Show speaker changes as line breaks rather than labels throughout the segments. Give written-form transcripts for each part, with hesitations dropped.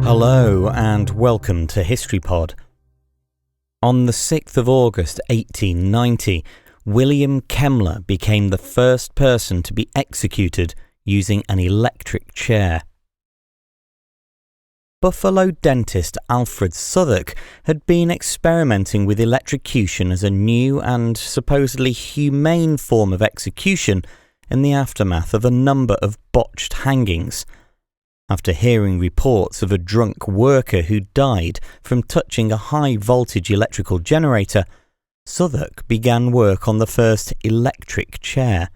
Hello and welcome to HistoryPod. On the 6th of August 1890, William Kemmler became the first person to be executed using an electric chair. Buffalo dentist Alfred Southwark had been experimenting with electrocution as a new and supposedly humane form of execution in the aftermath of a number of botched hangings. After hearing reports of a drunk worker who died from touching a high-voltage electrical generator, Southwark began work on the first electric chair.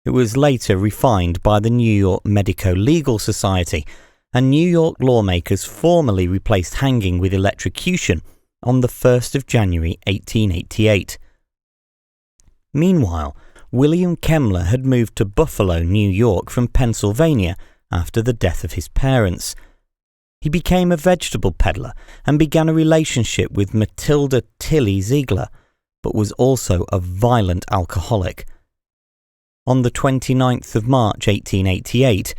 It was later refined by the New York Medico-Legal Society, and New York lawmakers formally replaced hanging with electrocution on the 1st of January 1888. Meanwhile, William Kemmler had moved to Buffalo, New York from Pennsylvania after the death of his parents. He became a vegetable peddler and began a relationship with Matilda Tillie Ziegler, but was also a violent alcoholic. On the 29th of March 1888,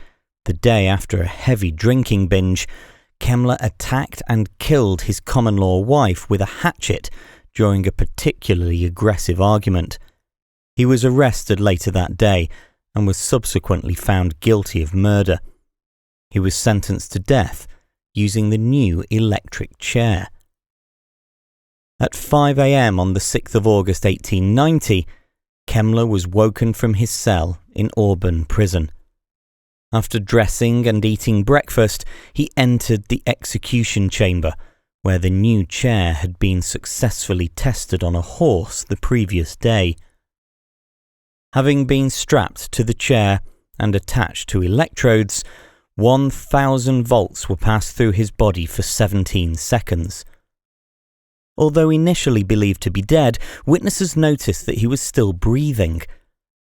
the day after a heavy drinking binge, Kemmler attacked and killed his common-law wife with a hatchet during a particularly aggressive argument. He was arrested later that day and was subsequently found guilty of murder. He was sentenced to death using the new electric chair. At 5 a.m. on the 6th of August 1890, Kemmler was woken from his cell in Auburn prison. After dressing and eating breakfast, he entered the execution chamber, where the new chair had been successfully tested on a horse the previous day. Having been strapped to the chair and attached to electrodes, 1,000 volts were passed through his body for 17 seconds. Although initially believed to be dead, witnesses noticed that he was still breathing.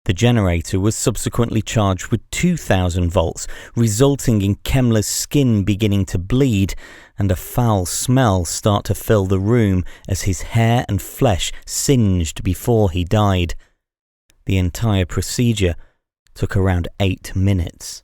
The generator was subsequently charged with 2,000 volts, resulting in Kemmler's skin beginning to bleed and a foul smell start to fill the room as his hair and flesh singed before he died. The entire procedure took around 8 minutes.